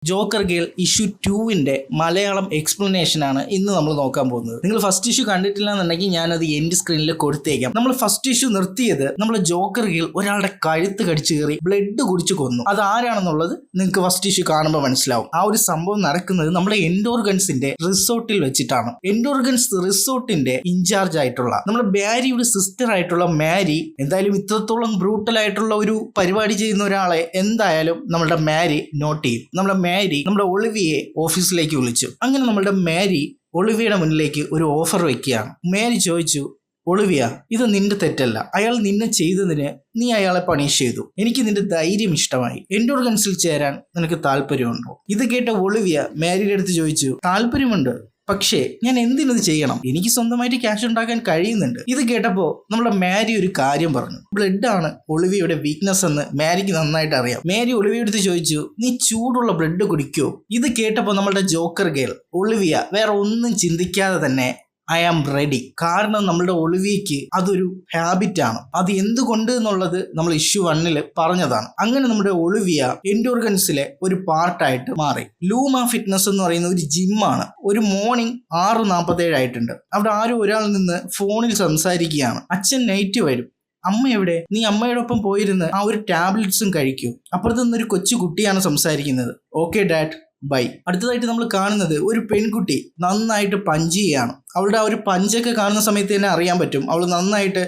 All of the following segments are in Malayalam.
ജോക്കർ ഗേൾ ഇഷ്യൂ 2-ന്റെ മലയാളം എക്സ്പ്ലനേഷൻ ആണ് ഇന്ന് നമ്മൾ നോക്കാൻ പോകുന്നത്. നിങ്ങൾ ഫസ്റ്റ് ഇഷ്യൂ കണ്ടിട്ടില്ല എന്നുണ്ടെങ്കിൽ ഞാനത് എൻഡ് സ്ക്രീനിൽ കൊടുത്തേക്കാം. നമ്മൾ ഫസ്റ്റ് ഇഷ്യൂ നിർത്തിയത് നമ്മളെ ജോക്കർ ഗേൾ ഒരാളുടെ കഴുത്ത് കടിച്ചു കയറി ബ്ലഡ് കുടിച്ചു കൊന്നു. അത് ആരാണെന്നുള്ളത് നിങ്ങൾക്ക് ഫസ്റ്റ് ഇഷ്യൂ കാണുമ്പോൾ മനസ്സിലാവും. ആ ഒരു സംഭവം നടക്കുന്നത് നമ്മുടെ എൻഡോർഗൻസിന്റെ റിസോർട്ടിൽ വെച്ചിട്ടാണ്. എൻഡോർഗൻസ് റിസോർട്ടിന്റെ ഇൻചാർജ് ആയിട്ടുള്ള നമ്മുടെ മാരിയുടെ സിസ്റ്റർ ആയിട്ടുള്ള മാരി എന്തായാലും ഇത്രത്തോളം ബ്രൂട്ടൽ ആയിട്ടുള്ള ഒരു പരിപാടി ചെയ്യുന്ന ഒരാളെ എന്തായാലും നമ്മുടെ മാരി നോട്ട് ചെയ്യും. നമ്മുടെ ഒളിവിയെ ഓഫീസിലേക്ക് വിളിച്ചു. അങ്ങനെ നമ്മുടെ മാരി ഒളിവിയുടെ മുന്നിലേക്ക് ഒരു ഓഫർ വെക്കുകയാണ്. മാരി ചോദിച്ചു, ഒളിവിയ, ഇത് നിന്റെ തെറ്റല്ല. അയാൾ നിന്നെ ചെയ്തതിന് നീ അയാളെ പണിഷ് ചെയ്തു. എനിക്ക് നിന്റെ ധൈര്യം ഇഷ്ടമായി. എൻഡോർഗൻസിൽ ചേരാൻ നിനക്ക് താല്പര്യമുണ്ടോ? ഇത് കേട്ട ഒളിവിയ മാരിയുടെ അടുത്ത് ചോദിച്ചു, താല്പര്യമുണ്ട്, പക്ഷേ ഞാൻ എന്തിനത് ചെയ്യണം? എനിക്ക് സ്വന്തമായിട്ട് ക്യാഷ് ഉണ്ടാക്കാൻ കഴിയുന്നുണ്ട്. ഇത് കേട്ടപ്പോ നമ്മുടെ മാരി ഒരു കാര്യം പറഞ്ഞു. ബ്ലഡ് ആണ് ഒളിവിയുടെ വീക്ക്നെസ് എന്ന് മാരിക്ക് നന്നായിട്ട് അറിയാം. മാരി ഒളിവിയ എടുത്ത് ചോദിച്ചു, നീ ചൂടുള്ള ബ്ലഡ് കുടിക്കോ? ഇത് കേട്ടപ്പോ നമ്മളുടെ ജോക്കർ ഗേൾ ഒളിവിയ വേറെ ഒന്നും ചിന്തിക്കാതെ തന്നെ ഐ ആം റെഡി. കാരണം നമ്മളുടെ ഒളിവിയയ്ക്ക് അതൊരു ഹാബിറ്റ് ആണ്. അത് എന്തുകൊണ്ട് എന്നുള്ളത് നമ്മൾ ഇഷ്യൂ 1 പറഞ്ഞതാണ്. അങ്ങനെ നമ്മുടെ ഒളിവിയ എൻഡോർഗൻസിലെ ഒരു പാർട്ടായിട്ട് മാറി. ലൂമ ഫിറ്റ്നസ് എന്ന് പറയുന്ന ഒരു ജിമ്മാണ്. ഒരു മോർണിംഗ് 6:47 ആയിട്ടുണ്ട്. അവിടെ ആരോ ഒരാൾ നിന്ന് ഫോണിൽ സംസാരിക്കുകയാണ്. അച്ഛൻ നൈറ്റ് വരും. അമ്മ എവിടെ? നീ അമ്മയോടൊപ്പം പോയിരുന്ന് ആ ഒരു ടാബ്ലറ്റ്സും കഴിക്കൂ. അപ്പുറത്ത് നിന്നൊരു കൊച്ചു കുട്ടിയാണ് സംസാരിക്കുന്നത്. Okay dad, bye. അടുത്തതായിട്ട് നമ്മൾ കാണുന്നത് ഒരു പെൺകുട്ടി നന്നായിട്ട് പഞ്ച് ചെയ്യാണ്. അവളുടെ ആ ഒരു പഞ്ചൊക്കെ കാണുന്ന സമയത്ത് തന്നെ അറിയാൻ പറ്റും അവൾ നന്നായിട്ട്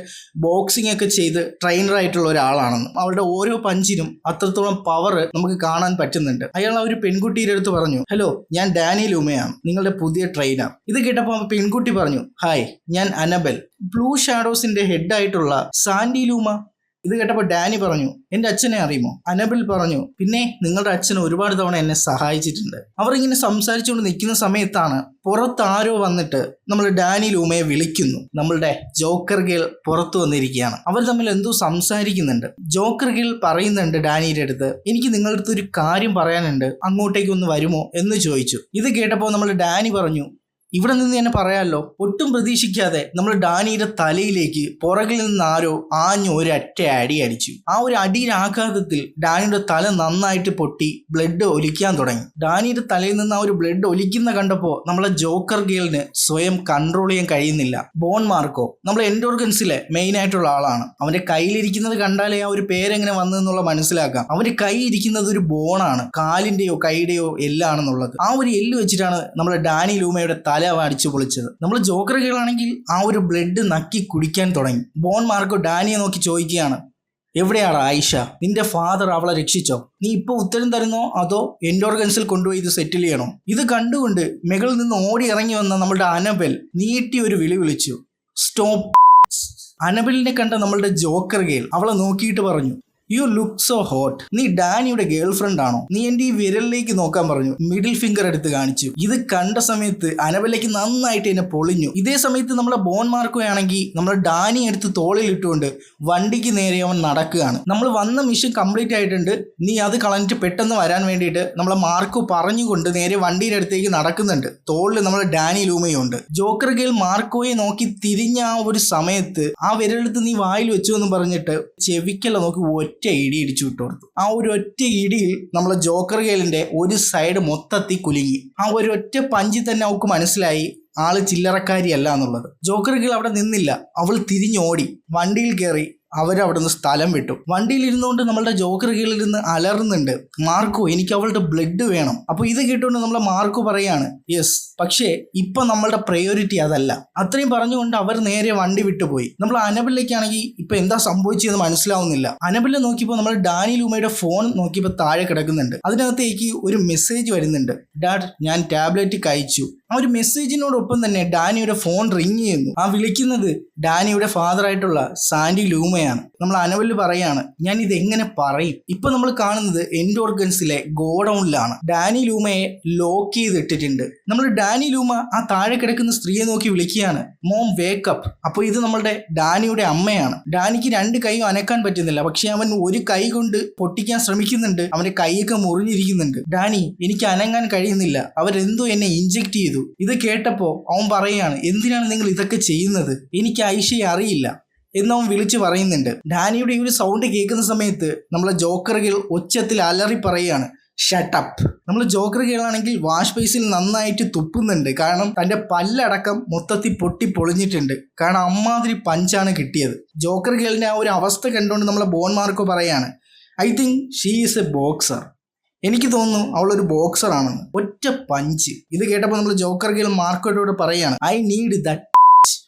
ബോക്സിംഗ് ഒക്കെ ചെയ്ത് ട്രെയിനർ ആയിട്ടുള്ള ഒരാളാണെന്ന്. അവളുടെ ഓരോ പഞ്ചിനും അത്രത്തോളം പവർ നമുക്ക് കാണാൻ പറ്റുന്നുണ്ട്. അയാൾ ആ ഒരു പെൺകുട്ടിയുടെ അടുത്ത് പറഞ്ഞു, ഹലോ, ഞാൻ ഡാനി ലൂമയാണ്, നിങ്ങളുടെ പുതിയ ട്രെയിനർ. ഇത് കേട്ടപ്പോൾ ആ പെൺകുട്ടി പറഞ്ഞു, ഹായ്, ഞാൻ അനബൽ, ബ്ലൂ ഷാഡോസിന്റെ ഹെഡ് ആയിട്ടുള്ള സാൻഡി ലൂമ. ഇത് കേട്ടപ്പോൾ ഡാനി പറഞ്ഞു, എന്റെ അച്ഛനെ അറിയുമോ? അനബിൾ പറഞ്ഞു, പിന്നെ നിങ്ങളുടെ അച്ഛൻ ഒരുപാട് തവണ എന്നെ സഹായിച്ചിട്ടുണ്ട്. അവർ ഇങ്ങനെ സംസാരിച്ചുകൊണ്ട് നിൽക്കുന്ന സമയത്താണ് പുറത്ത് ആരോ വന്നിട്ട് നമ്മൾ ഡാനി ലൂമയെ വിളിക്കുന്നു. നമ്മളുടെ ജോക്കർ ഗേൾ പുറത്തു വന്നിരിക്കുകയാണ്. അവർ തമ്മിൽ എന്തോ സംസാരിക്കുന്നുണ്ട്. ജോക്കർ ഗേൾ പറയുന്നുണ്ട് ഡാനിയുടെ അടുത്ത്, എനിക്ക് നിങ്ങളുടെ അടുത്ത് ഒരു കാര്യം പറയാനുണ്ട്, അങ്ങോട്ടേക്ക് ഒന്ന് വരുമോ എന്ന് ചോദിച്ചു. ഇത് കേട്ടപ്പോൾ നമ്മൾ ഡാനി പറഞ്ഞു, ഇവിടെ നിന്ന് തന്നെ പറയാമല്ലോ. ഒട്ടും പ്രതീക്ഷിക്കാതെ നമ്മൾ ഡാനിയുടെ തലയിലേക്ക് പുറകിൽ നിന്ന് ആരോ ആഞ്ഞു ഒരൊറ്റ അടി അടിച്ചു. ആ ഒരു അടിയുടെ ആഘാതത്തിൽ ഡാനിയുടെ തല നന്നായിട്ട് പൊട്ടി ബ്ലഡ് ഒലിക്കാൻ തുടങ്ങി. ഡാനിയുടെ തലയിൽ നിന്ന് ആ ഒരു ബ്ലഡ് ഒലിക്കുന്ന കണ്ടപ്പോൾ നമ്മളെ ജോക്കർ ഗേളിന് സ്വയം കൺട്രോൾ ചെയ്യാൻ കഴിയുന്നില്ല. ബോൺ മാർക്കോ നമ്മളെ എൻഡോർഗൻസിലെ മെയിൻ ആയിട്ടുള്ള ആളാണ്. അവന്റെ കയ്യിലിരിക്കുന്നത് കണ്ടാലേ ആ ഒരു പേരെങ്ങനെ വന്നതെന്നുള്ള മനസ്സിലാക്കാം. അവന്റെ കൈ ഇരിക്കുന്നത് ഒരു ബോണാണ്, കാലിന്റെയോ കൈയുടെയോ എല്ലാണെന്നുള്ളത്. ആ ഒരു എല്ല് വെച്ചിട്ടാണ് നമ്മളെ ഡാനി ലൂമയുടെ തല അടിച്ചു പൊളിച്ചത്. നമ്മൾ ജോക്കർ ഗേളാണെങ്കിൽ ആ ഒരു ബ്ലഡ് നക്കി കുടിക്കാൻ തുടങ്ങി. ബോൺ മാർക്കോ ഡാനിയെ നോക്കി ചോദിക്കുകയാണ്, എവിടെയാണ് ആയിഷ? നിന്റെ ഫാദർ അവളെ രക്ഷിച്ചോ? നീ ഇപ്പൊ ഉത്തരം തരുന്നോ അതോ എൻഡോർഗൻസിൽ കൊണ്ടുപോയി ഇത് സെറ്റിൽ ചെയ്യണോ? ഇത് കണ്ടുകൊണ്ട് മുകളിൽ നിന്ന് ഓടി ഇറങ്ങി വന്ന നമ്മളുടെ അനബൽ നീട്ടി ഒരു വിളി വിളിച്ചു, സ്റ്റോപ്പ്. അനബലിനെ കണ്ട നമ്മളുടെ ജോക്കർ ഗേൾ അവളെ നോക്കിയിട്ട് പറഞ്ഞു, യു ലുക്ക് സോ ഹോട്ട്. നീ ഡാനിയുടെ ഗേൾ ഫ്രണ്ട് ആണോ? നീ എൻ്റെ ഈ വിരലിലേക്ക് നോക്കാൻ പറഞ്ഞു. മിഡിൽ ഫിംഗർ എടുത്ത് കാണിച്ചു. ഇത് കണ്ട സമയത്ത് അനബലേക്ക് നന്നായിട്ട് എന്നെ പൊളിഞ്ഞു. ഇതേ സമയത്ത് നമ്മളെ ബോൺ മാർക്കോ ആണെങ്കിൽ നമ്മളെ ഡാനി എടുത്ത് തോളിൽ ഇട്ടുകൊണ്ട് വണ്ടിക്ക് നേരെ അവൻ നടക്കുകയാണ്. നമ്മൾ വന്ന മിഷൻ കംപ്ലീറ്റ് ആയിട്ടുണ്ട്, നീ അത് കളഞ്ഞിട്ട് പെട്ടെന്ന് വരാൻ വേണ്ടിയിട്ട് നമ്മളെ മാർക്കോ പറഞ്ഞുകൊണ്ട് നേരെ വണ്ടിയുടെ അടുത്തേക്ക് നടക്കുന്നുണ്ട്. തോളിൽ നമ്മളെ ഡാനി ലൂമയും ഉണ്ട്. ജോക്കർ ഗേൾ മാർക്കോയെ നോക്കി തിരിഞ്ഞ ആ ഒരു സമയത്ത് ആ വിരലെടുത്ത് നീ വായിൽ വെച്ചു എന്ന് പറഞ്ഞിട്ട് ചെവിക്കല്ല നോക്കി ഒറ്റ ഇടി ഇടിച്ചു വിട്ടു കൊടുത്തു. ആ ഒരു ഒറ്റ ഇടിയിൽ നമ്മളെ ജോക്കർ ഗേളിന്റെ ഒരു സൈഡ് മൊത്തത്തിൽ കുലുങ്ങി. ആ ഒരു ഒറ്റ പഞ്ചിൽ തന്നെ അവൾക്ക് മനസ്സിലായി ആള് ചില്ലറക്കാരിയല്ല എന്നുള്ളത്. ജോക്കർ ഗേൾ അവിടെ നിന്നില്ല, അവൾ തിരിഞ്ഞോടി വണ്ടിയിൽ കയറി. അവരവിടുന്ന് സ്ഥലം വിട്ടു. വണ്ടിയിൽ ഇരുന്നുകൊണ്ട് നമ്മളുടെ ജോക്കർ ഗേളിൽ നിന്ന് അലറുന്നുണ്ട്, മാർക്കോ, എനിക്ക് അവളുടെ ബ്ലഡ് വേണം. അപ്പോൾ ഇത് കേട്ടുകൊണ്ട് നമ്മളെ മാർക്കോ പറയാണ്, യെസ്, പക്ഷേ ഇപ്പൊ നമ്മളുടെ പ്രയോറിറ്റി അതല്ല. അത്രയും പറഞ്ഞുകൊണ്ട് അവർ നേരെ വണ്ടി വിട്ടുപോയി. നമ്മൾ അനബിലേക്കാണെങ്കിൽ ഇപ്പൊ എന്താ സംഭവിച്ചതെന്ന് മനസ്സിലാവുന്നില്ല. അനബിലെ നോക്കിയപ്പോൾ നമ്മൾ ഡാനി ലൂമയുടെ ഫോൺ നോക്കിയപ്പോൾ താഴെ കിടക്കുന്നുണ്ട്. അതിനകത്തേക്ക് ഒരു മെസ്സേജ് വരുന്നുണ്ട്, ഡാഡ്, ഞാൻ ടാബ്ലറ്റ് കഴിച്ചു. ആ ഒരു മെസ്സേജിനോടൊപ്പം തന്നെ ഡാനിയുടെ ഫോൺ റിങ് ചെയ്യുന്നു. ആ വിളിക്കുന്നത് ഡാനിയുടെ ഫാദർ ആയിട്ടുള്ള സാൻഡി ലൂമയാണ്. നമ്മൾ അനബിൽ പറയാണ്, ഞാൻ ഇത് എങ്ങനെ പറയും? ഇപ്പൊ നമ്മൾ കാണുന്നത് എൻഡോർഗൻസിലെ ഗോഡൌണിലാണ്. Dani ലൂമയെ lock ചെയ്തിട്ടിട്ടുണ്ട്. നമ്മൾ ഡാനി ലൂമ ആ താഴെ കിടക്കുന്ന സ്ത്രീയെ നോക്കി വിളിക്കുകയാണ്, മോം വേക്കപ്പ്. അപ്പോൾ ഇത് നമ്മളുടെ ഡാനിയുടെ അമ്മയാണ്. ഡാനിക്ക് 2 കൈയും അനക്കാൻ പറ്റുന്നില്ല, പക്ഷെ അവൻ ഒരു കൈ കൊണ്ട് പൊട്ടിക്കാൻ ശ്രമിക്കുന്നുണ്ട്. അവന്റെ കൈയൊക്കെ മുറിഞ്ഞിരിക്കുന്നുണ്ട്. ഡാനി, എനിക്ക് അനങ്ങാൻ കഴിയുന്നില്ല, അവരെന്തോ എന്നെ ഇഞ്ചെക്ട് ചെയ്തു. ഇത് കേട്ടപ്പോ അവൻ പറയാണ്, എന്തിനാണ് നിങ്ങൾ ഇതൊക്കെ ചെയ്യുന്നത്? എനിക്ക് ആയിഷയെ അറിയില്ല എന്നവൻ വിളിച്ചു പറയുന്നുണ്ട്. ഡാനിയുടെ ഈ ഒരു സൗണ്ട് കേൾക്കുന്ന സമയത്ത് നമ്മളെ ജോക്കർ ഗേൾ ഒച്ചത്തിൽ അലറി പറയുകയാണ്, ഷട്ടപ്പ്. നമ്മൾ ജോക്കർ ഗേളാണെങ്കിൽ വാഷ് ബേസിൽ നന്നായിട്ട് തുപ്പുന്നുണ്ട്. കാരണം തന്റെ പല്ലടക്കം മൊത്തത്തിൽ പൊട്ടി പൊളിഞ്ഞിട്ടുണ്ട്. കാരണം അമ്മാതിരി പഞ്ചാണ് കിട്ടിയത്. ജോക്കർ ഗേളിന്റെ ആ ഒരു അവസ്ഥ കണ്ടുകൊണ്ട് നമ്മളെ ബോൺ മാർക്കോ പറയാണ്, I think she is A boxer. എനിക്ക് തോന്നുന്നു അവളൊരു ബോക്സർ ആണെന്ന്. ഒറ്റ പഞ്ച്. ഇത് കേട്ടപ്പോൾ നമ്മൾ ജോക്കർ ഗേൾ മാർക്കോയോട് പറയാണ്, ഐ നീഡ് ദാറ്റ്.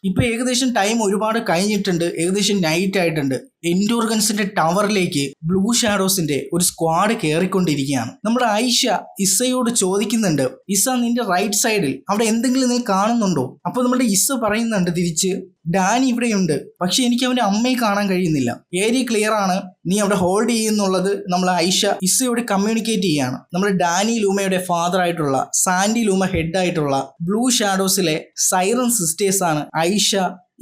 ഇപ്പൊ ഏകദേശം ടൈം ഒരുപാട് കഴിഞ്ഞിട്ടുണ്ട്. ഏകദേശം നൈറ്റ് ആയിട്ടുണ്ട്. എൻഡോർഗൻസിന്റെ ടവറിലേക്ക് ബ്ലൂ ഷാഡോസിന്റെ ഒരു സ്ക്വാഡ് കയറിക്കൊണ്ടിരിക്കുകയാണ്. നമ്മുടെ ഐഷ ഇസയോട് ചോദിക്കുന്നുണ്ട്, ഇസ നിന്റെ റൈറ്റ് സൈഡിൽ അവിടെ എന്തെങ്കിലും നിങ്ങൾ കാണുന്നുണ്ടോ? അപ്പൊ നമ്മുടെ ഇസ പറയുന്നുണ്ട് തിരിച്ച്, ഡാനി ഇവിടെയുണ്ട്, പക്ഷെ എനിക്ക് അവന്റെ അമ്മയെ കാണാൻ കഴിയുന്നില്ല. ഏരിയ ക്ലിയർ ആണ്, നീ അവിടെ ഹോൾഡ് ചെയ്യുന്നുള്ളത് നമ്മൾ ഐഷ ഇസയോട് കമ്മ്യൂണിക്കേറ്റ് ചെയ്യാണ്. നമ്മുടെ ഡാനി ലൂമയുടെ ഫാദർ ആയിട്ടുള്ള സാൻഡി ലൂമ ഹെഡ് ആയിട്ടുള്ള ബ്ലൂ ഷാഡോസിലെ സൈറൻ സിസ്റ്റേഴ്സ് ആണ് ഐഷ,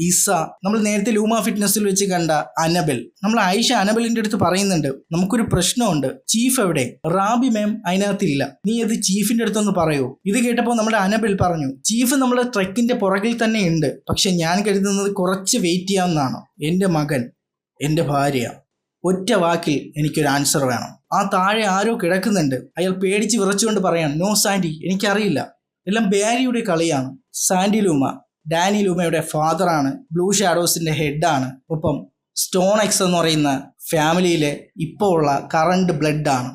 ഇസ, നമ്മൾ നേരത്തെ ലൂമ ഫിറ്റ്നസിൽ വെച്ച് കണ്ട അനബൽ. നമ്മൾ ഐഷ അനബലിന്റെ അടുത്ത് പറയുന്നുണ്ട്, നമുക്കൊരു പ്രശ്നമുണ്ട്, ചീഫ് എവിടെ? റാബി മാം അതിനകത്തില്ല, നീ അത് ചീഫിന്റെ അടുത്തൊന്ന് പറയൂ. ഇത് കേട്ടപ്പോൾ നമ്മുടെ അനബൽ പറഞ്ഞു, ചീഫ് നമ്മുടെ ട്രക്കിന്റെ പുറകിൽ തന്നെ ഉണ്ട്, പക്ഷെ ഞാൻ കരുതുന്നത് കുറച്ച് വെയിറ്റ് ചെയ്യാവുന്നതാണ്. എൻ്റെ മകൻ, എൻ്റെ ഭാര്യ, ഒറ്റ വാക്കിൽ എനിക്കൊരു ആൻസർ വേണം. ആ താഴെ ആരോ കിടക്കുന്നുണ്ട്. അയാൾ പേടിച്ച് വിറച്ചുകൊണ്ട് പറയാണ്, നോ സാൻഡി, എനിക്കറിയില്ല, എല്ലാം ബാരിയുടെ കളിയാണ്. സാൻഡി ലൂമ ഡാനി ലൂമയുടെ ഫാദറാണ്, ബ്ലൂ ഷാഡോസിന്റെ ഹെഡാണ്, ഒപ്പം സ്റ്റോൺ എക്സ് എന്ന് പറയുന്ന ഫാമിലിയിലെ ഇപ്പോൾ ഉള്ള കറണ്ട് ബ്ലഡ് ആണ്.